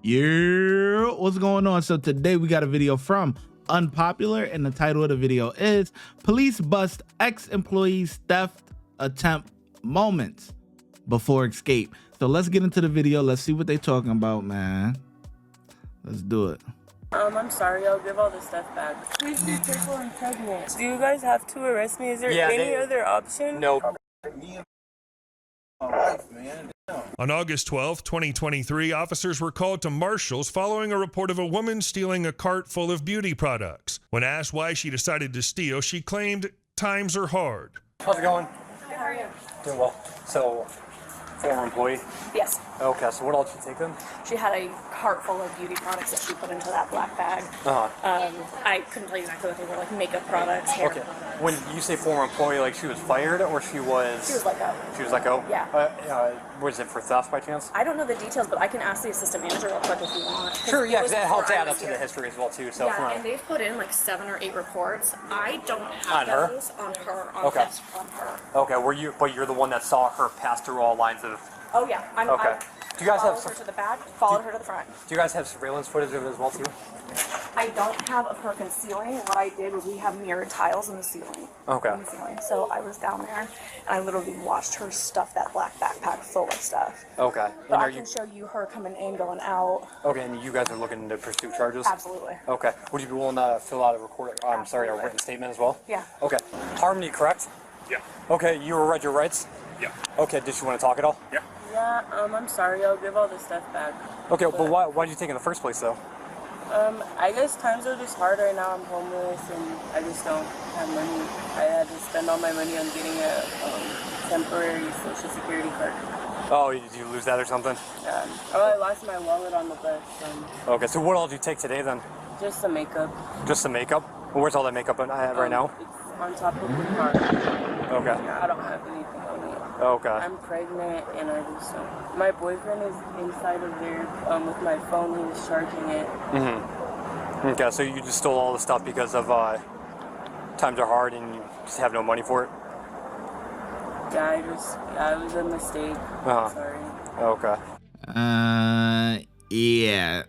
Yeah, what's going on? So today we got a video from Unpopular, and the title of the video is Police Bust Ex-Employees Theft Attempt Moments Before Escape. So let's get into the video. Let's see what they talking about, man. Let's do it. I'm sorry, I'll give all the stuff back. Please be careful, I'm pregnant. Do you guys have to arrest me? Is there any other option? No. On August 12, 2023, officers were called to Marshall's following a report of a woman stealing a cart full of beauty products. When asked why she decided to steal, she claimed times are hard. How's it going? Good, how are you? Doing well. So, former employee? Yes. Okay, so what all did she take then? She had a cart full of beauty products that she put into that black bag. I couldn't tell you exactly what they were, like makeup products, hair products. When you say former employee, like she was fired or she was... She was let go. She was let go? Yeah. Was it for theft by chance? I don't know the details, but I can ask the assistant manager real quick if you want. Sure, yeah, because that helps add up to the history as well, too. So yeah, and they've put in like 7 or 8 reports. I don't have those on her, on thefts from her. Okay, but you're the one that saw her pass through all lines of... Oh, yeah. Do you guys have her to the back, followed her to the front. Do you guys have surveillance footage of it as well, too? I don't have of her concealing. What I did was we have mirrored tiles in the ceiling. Okay. In the ceiling. So I was down there, and I literally watched her stuff that black backpack full of stuff. Okay. But I can show you her coming in, going out. Okay, and you guys are looking to pursue charges? Absolutely. Okay. Would you be willing to fill out a a written statement as well? Yeah. Okay. Harmony, correct? Yeah. Okay, you read your rights? Yeah. Okay, did you want to talk at all? Yeah. Yeah, I'm sorry, I'll give all the stuff back. Okay, but why did you take it in the first place, though? I guess times are just hard right now. I'm homeless and I just don't have money. I had to spend all my money on getting a temporary Social Security card. Oh, did you lose that or something? Yeah. Oh, I lost my wallet on the bus. Okay, so what all did you take today then? Just some makeup. Just some makeup? Well, where's all that makeup right now? It's on top of the car. Okay. Yeah, I don't have anything on me. Okay. I'm pregnant and I just my boyfriend is inside of there with my phone. He was charging it. Mm-hmm. Okay, so you just stole all the stuff because of times are hard and you just have no money for it? Yeah, it was a mistake. Sorry. Okay. Yeah.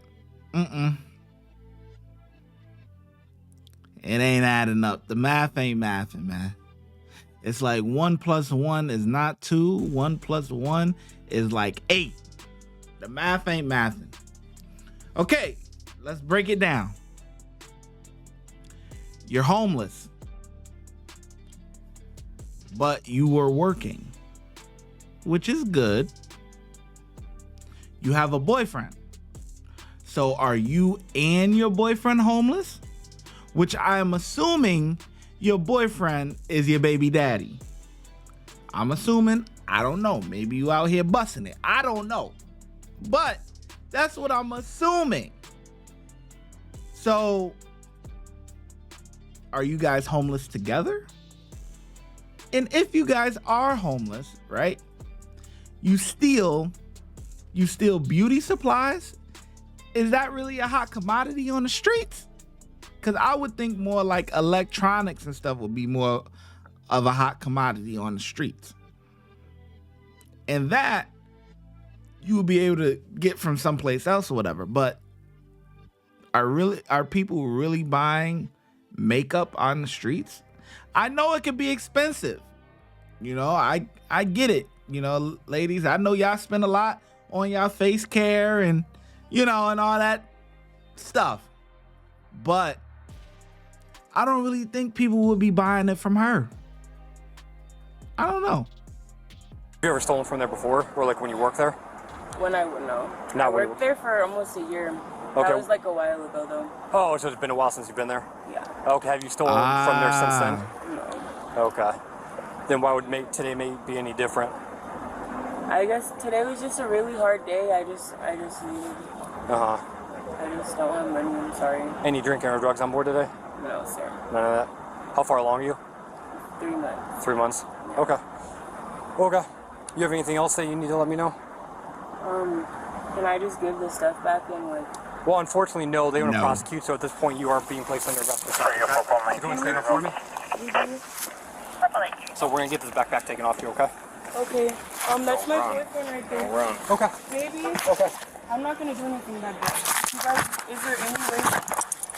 It ain't adding up. The math ain't mathing, man. It's like 1 + 1 is not 2. 1 + 1 is like 8. The math ain't mathing. Okay, let's break it down. You're homeless, but you were working, which is good. You have a boyfriend. So are you and your boyfriend homeless? Which I am assuming your boyfriend is your baby daddy. I'm assuming, I don't know, maybe you out here busting it. I don't know. But that's what I'm assuming. So, are you guys homeless together? And if you guys are homeless, right? You steal beauty supplies? Is that really a hot commodity on the streets? Because I would think more like electronics and stuff would be more of a hot commodity on the streets. And that you would be able to get from someplace else or whatever. But are people really buying makeup on the streets? I know it can be expensive. You know, I get it. You know, ladies, I know y'all spend a lot on y'all face care and, you know, and all that stuff. But I don't really think people would be buying it from her. I don't know. Have you ever stolen from there before, or like when you worked there? When I would know. I worked there for almost a year. Okay. That was like a while ago though. Oh, so it's been a while since you've been there? Yeah. Okay, have you stolen from there since then? No. Okay. Then why would today be any different? I guess today was just a really hard day. I just needed. I just don't have money. I'm sorry. Any drinking or drugs on board today? No, sir. None of that. How far along are you? 3 months. 3 months. Yeah. Okay. Okay. You have anything else that you need to let me know? Can I just give the stuff back and like? Well, unfortunately, no. They want to prosecute. So at this point, you are being placed under arrest. You want to stand up for me? So we're gonna get this backpack taken off you. Okay? Okay. That's my boyfriend right there. Run. Okay. Baby. Okay. I'm not gonna do anything bad. You guys, is there any way?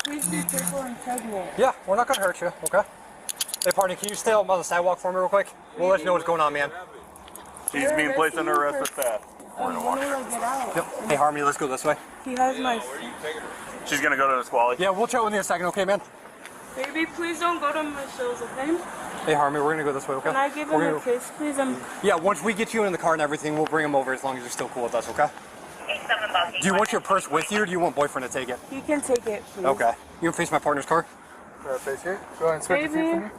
Please be careful and pregnant. Yeah, we're not gonna hurt you. Okay. Hey, partner, can you stay out on the sidewalk for me real quick? We'll let you know what's going on, man. She's being placed under arrest for theft. When will I get out? Yep. Hey, Harmony, let's go this way. He has my. She's gonna go to the squally. Yeah, we'll chat with you in a second, okay, man? Baby, please don't go to my shows, okay? Hey, Harmony, we're gonna go this way, okay? Can I give him a kiss, please? Yeah, once we get you in the car and everything, we'll bring him over as long as you're still cool with us, okay? Do you want your purse with you, or do you want boyfriend to take it? He can take it, please. Okay. You can face my partner's car. Face here. Go ahead and spread your feet for me.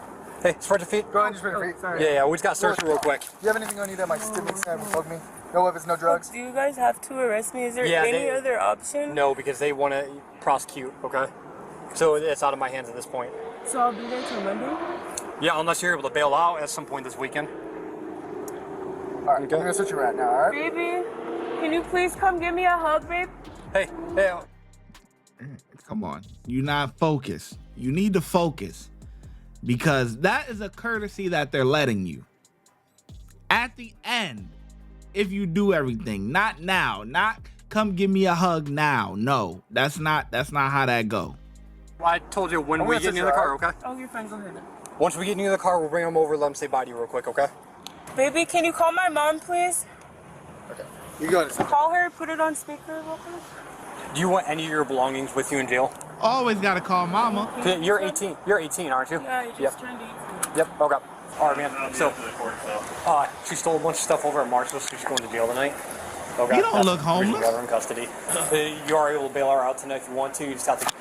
Hey, spread your feet. Go ahead and spread your feet. Sorry. Yeah, we just got searched real quick. Do you have anything on you that might stick me, stab, bug me? No weapons, no drugs? Do you guys have to arrest me? Is there any other option? No, because they want to prosecute, okay? So it's out of my hands at this point. So I'll be there till Monday? Yeah, unless you're able to bail out at some point this weekend. Alright, I'm gonna switch you right now, alright? Baby, can you please come give me a hug, babe? Hey. Come on. You're not focused. You need to focus because that is a courtesy that they're letting you. At the end, if you do everything, not now, not come give me a hug now. No, that's not how that go. Well, I told you when we get in the car, okay? Oh, you're fine. Go ahead. Once we get in the car, we'll bring them over, let them say bye to you real quick, okay? Baby, can you call my mom, please? Okay. You go to Call her, put it on speaker real quick. Do you want any of your belongings with you in jail? Always gotta call mama. You're 18. You're 18, aren't you? Yeah, I just turned 18. Yep, okay. All right, man. So, she stole a bunch of stuff over at Marshall's, so she's going to jail tonight. Okay. You don't look homeless. You have her in custody. You are able to bail her out tonight if you want to. You just have to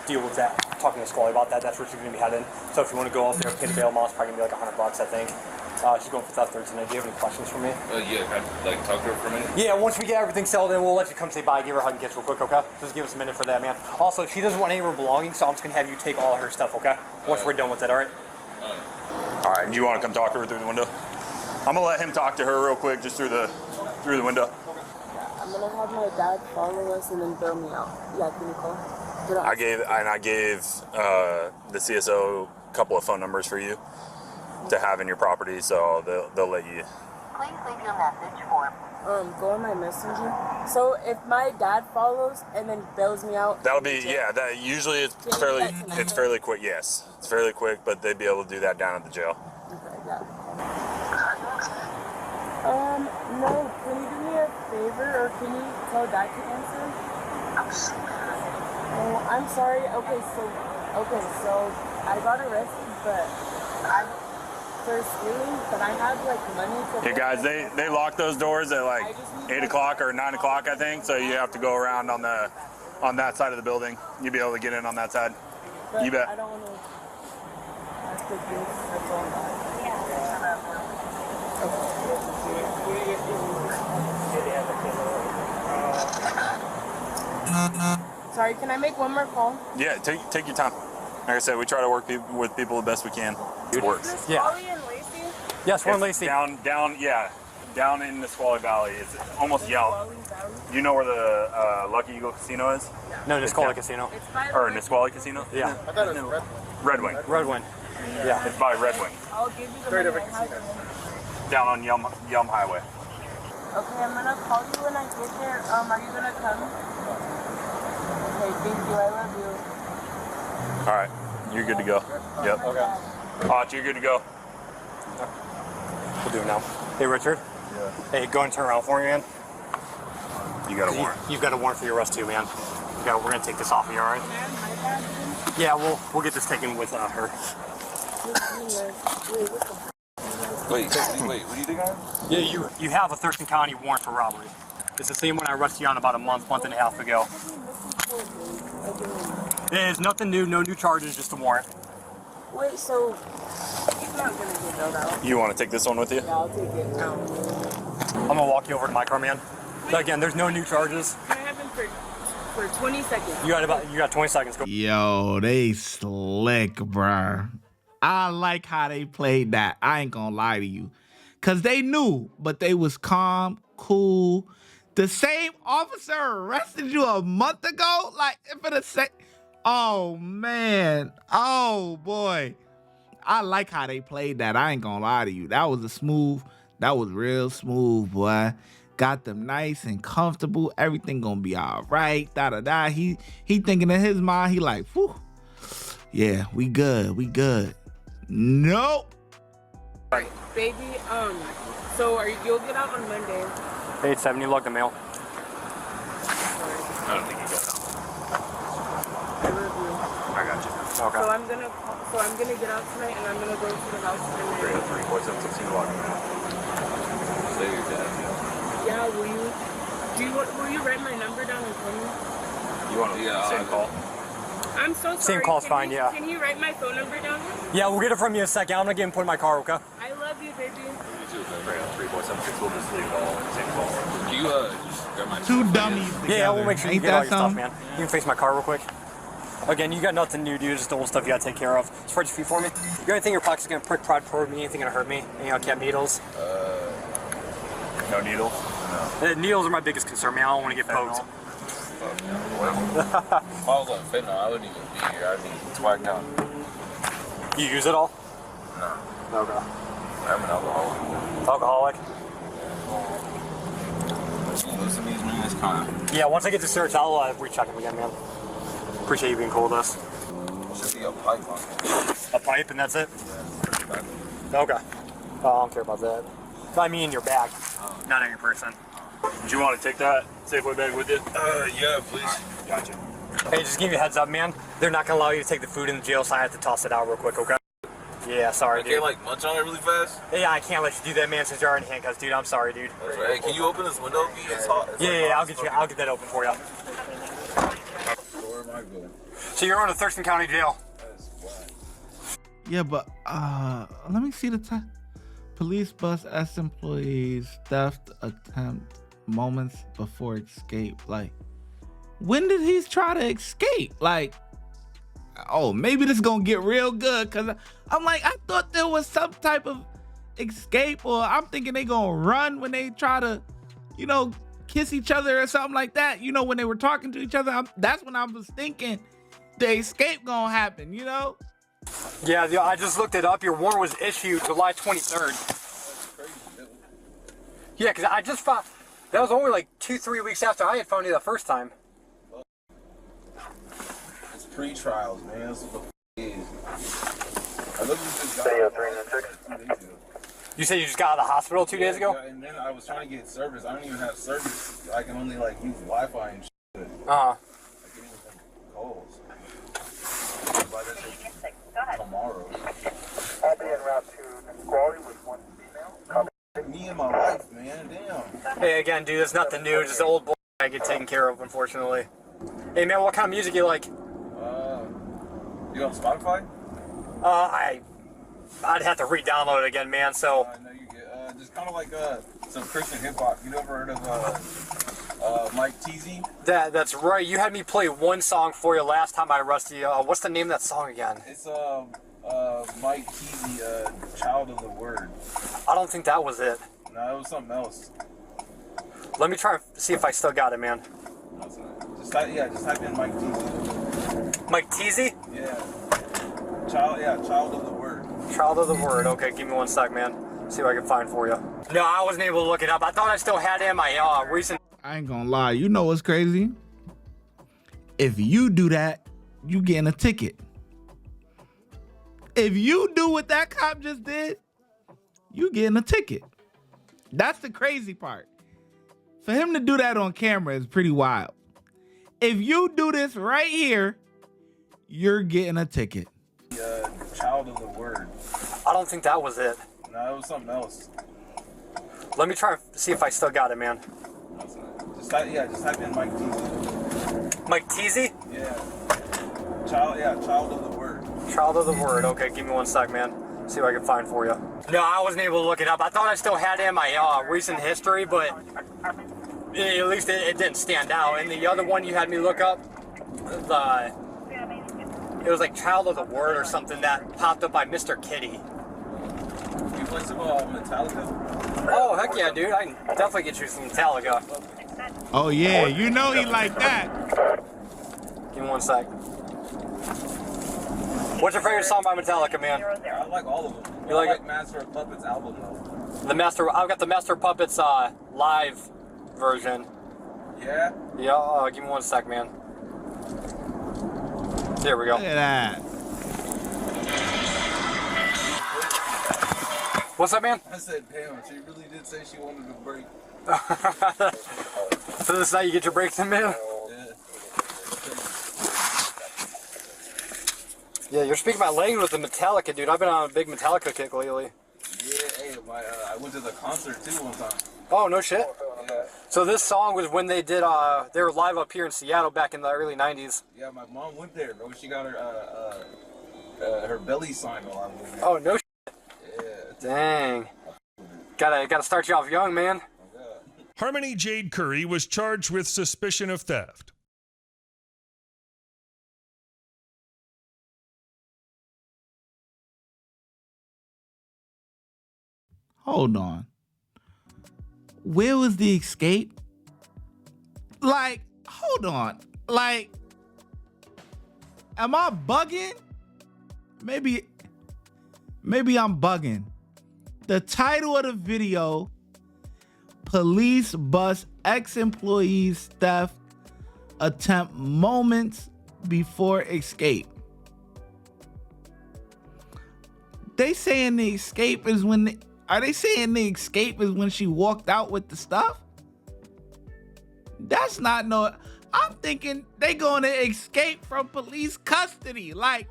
deal with that. Talking to Scully about that. That's where she's going to be heading. So if you want to go out there, pay the bail amount, it's probably going to be like $100, I think. She's going for theft tonight. Do you have any questions for me? Yeah, can I talk to her for a minute? Yeah, once we get everything settled in, we'll let you come say bye, give her a hug and kiss real quick, okay? Just give us a minute for that, man. Also, she doesn't want any of her belongings, so I'm just going to have you take all her stuff, okay? Once we're done with it, all right? All right, do you want to come talk to her through the window? I'm gonna let him talk to her real quick, just through the window. I'm gonna have my dad follow us and then bail me out. Yeah, can you call? I gave the CSO a couple of phone numbers for you to have in your property, so they'll let you. Please leave your message for. Go on my messenger. So if my dad follows and then bails me out, That'll be that usually it's fairly quick. Yes, it's fairly quick, but they'd be able to do that down at the jail. Okay, yeah. No. Can you do me a favor, or can you tell Dad to answer? Oh, I'm sorry. Okay, so I got arrested, but for stealing, but I have like money to. Yeah, guys, they lock those doors at like 8 o'clock or 9 o'clock, I think. So you have to go around on that side of the building. You'll be able to get in on that side. But You bet. I don't want to. That's the case. That's all. Sorry, can I make one more call? Yeah, take your time. Like I said, we try to work with people the best we can. It works. Is this Yeah. Polly and Lacey? Yes, we're in Lacey. Down in the Squally Valley. It's almost Yelp. You know where the Lucky Eagle Casino is? No, Nisqually Casino. It's by Or Nisqually Casino? Yeah. I thought it was Red Wing. Red Wing. Red Wing. Yeah. It's by Red Wing. I'll give you the Very money. different casino. Down on Yelm Highway. Okay, I'm gonna call you when I get there. Are you gonna come? Okay, thank you. I love you. All right. You're good to go. Yep. Okay. Hot, you're good to go. We'll do it now. Hey, Richard. Yeah. Hey, go and turn around for me, man. You got a warrant. You've got a warrant for your arrest too, man. We're gonna take this off of you, all right? Man, my dad didn't. Yeah, we'll get this taken with her. Wait, what do you think I am? Yeah, you have a Thurston County warrant for robbery. It's the same one I arrested you on about a month and a half ago. There's nothing new, no new charges, just a warrant. Wait, so he's not gonna get bailed out? You want to take this one with you? Yeah, I'll take it. I'm gonna walk you over to my car, man. So again, there's no new charges. Can I have him for 20 seconds? You got 20 seconds. Go. Yo, they slick, bruh. I like how they played that. I ain't gonna lie to you. Cause they knew, but they was calm, cool. The same officer arrested you a month ago? Like, for the same... Oh, man. Oh, boy. I like how they played that. I ain't gonna lie to you. That was a smooth That was real smooth, boy. Got them nice and comfortable. Everything gonna be all right. Da da da. He thinking in his mind. He like, whew. Yeah, we good. We good. Nope. Baby, so you'll get out on Monday. 870, lug the mail. I don't think you got it. I love you. I got you. Okay. So I'm gonna get out tonight and I'm gonna go to the house tonight. 34716 log. Say your dad. Yeah, will you write my number down and call me? You want to same call? I'm so sorry. Same call's fine, yeah. Can you write my phone number down? Yeah, we'll get it from you in a second. I'm gonna get him put in my car, okay? I love you, baby. 34716. We'll just leave it all in the same call. Can you just grab my Two dummies together. Yeah, we'll make sure you Ain't get all that your stuff, something? man. You can face my car real quick. Again, you got nothing new, dude. Just the old stuff you gotta take care of. Spread your feet for me. You got anything in your pocket's gonna prick, prod, probe me? Anything gonna hurt me? Any unkept needles? No needles? No. Needles are my biggest concern, man. I don't want to get poked. If I was on fentanyl, I wouldn't even be here. I'd be twacked out. You use it all? No. Okay. I'm an alcoholic. Alcoholic? Listen to these man, it's kind of... Yeah, once I get to search, I'll recheck him again, man. Appreciate you being cool with us. Should be a pipe on it. A pipe and that's it? Yeah. Okay. Oh, I don't care about that. I mean in your bag, not on your person. Do you want to take that Safeway bag with you? Yeah, please. Gotcha. Hey, just give you a heads up, man. They're not gonna allow you to take the food in the jail, so I have to toss it out real quick, okay? Yeah, sorry, I dude. can't, like, munch on it really fast? Yeah, I can't let you do that, man, since you're in handcuffs, dude. I'm sorry, dude. That's right. Hey, can you open this window? It's hot. It's Yeah, like I'll get that open for you. Where am I going? So you're on to Thurston County Jail. That's fine. Yeah, but let me see the time. Police bus S employees theft attempt moments before escape. Like, when did he try to escape? Like, oh, maybe this is gonna get real good, cause I'm like, I thought there was some type of escape, or I'm thinking they gonna run when they try to, you know, kiss each other or something like that. You know, when they were talking to each other, that's when I was thinking the escape gonna happen, you know? Yeah, I just looked it up. Your warrant was issued July 23rd. Yeah, because I just found, that was only like 2-3 weeks after I had found you the first time. It's pre-trials, man. That's what the is. I looked at this guy 2 days ago. You said you just got out of the hospital 2 days ago? Yeah, and then I was trying to get service. I don't even have service. I can only, like, use Wi-Fi and shit. Uh-huh. I can't even make calls. Buy that shit tomorrow. I'll be en route to Nisqually with one female. Copy. Me and my wife, man. Damn. Hey, again, dude, it's nothing new. Just an old boy I get taken care of, unfortunately. Hey, man, what kind of music you like? You on Spotify? I'd have to re-download it again, man, so... I know you get, just kind of like, some Christian hip-hop. You ever heard of, Mike Teasy? That's right. You had me play one song for you last time I arrested you. What's the name of that song again? It's, Mike Teasy, Child of the Word. I don't think that was it. No, it was something else. Let me try and see if I still got it, man. Just type in Mike Teasy. Mike Teasy? Yeah. Child of the Word. Child of the Word. Okay, give me one sec, man. See what I can find for you. No, I wasn't able to look it up. I thought I still had it in my recent... I ain't gonna lie. You know what's crazy? If you do that, you getting a ticket. If you do what that cop just did, you getting a ticket. That's the crazy part. For him to do that on camera is pretty wild. If you do this right here, you're getting a ticket. Child of the Word. I don't think that was it. No, it was something else. Let me try and see if I still got it, man. Just type in Mike Teasy. Mike Teasy? Yeah. Child of the Word. Child of the Word. Okay, give me one sec, man. See what I can find for you. No, I wasn't able to look it up. I thought I still had it in my recent history, but at least it didn't stand out. And the other one you had me look up, it was like Child of the Word or something that popped up by Mr. Kitty. You play some Metallica? Oh, heck yeah, dude. I can definitely get you some Metallica. Oh yeah, you know he like that. Give me one sec. What's your favorite song by Metallica, man? I like all of them. You like I like Master of Puppets album though. I've got the Master Puppets live version. Yeah? Yeah, give me 1 sec, man. There we go. Look at that. What's up, man? I said, damn, she really did say she wanted a break. So this is how you get your breaks in, man? Yeah, you're speaking my language with the Metallica, dude. I've been on a big Metallica kick lately. Yeah, hey, I went to the concert too one time. Oh, no shit? Yeah. So this song was when they did, they were live up here in Seattle back in the early 90s. Yeah, my mom went there, bro. She got her belly sign while I was there. Oh, no shit. Yeah. Dang. Gotta start you off young, man. Harmony Jade Curry was charged with suspicion of theft. Hold on. Where was the escape? Like, hold on. Like, am I bugging? Maybe I'm bugging. The title of the video, Police Bust Ex-Employees Theft Attempt Moments Before Escape. They saying the escape is when... Are they saying the escape is when she walked out with the stuff? That's not no... I'm thinking they going to escape from police custody. Like,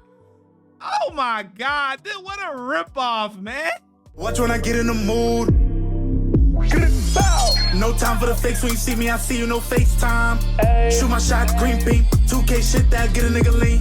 oh my God, dude, what a ripoff, man. Watch when I get in the mood. No time for the fakes. When you see me, I see you, no FaceTime. Shoot my shot, green beam. 2K shit that get a nigga lean.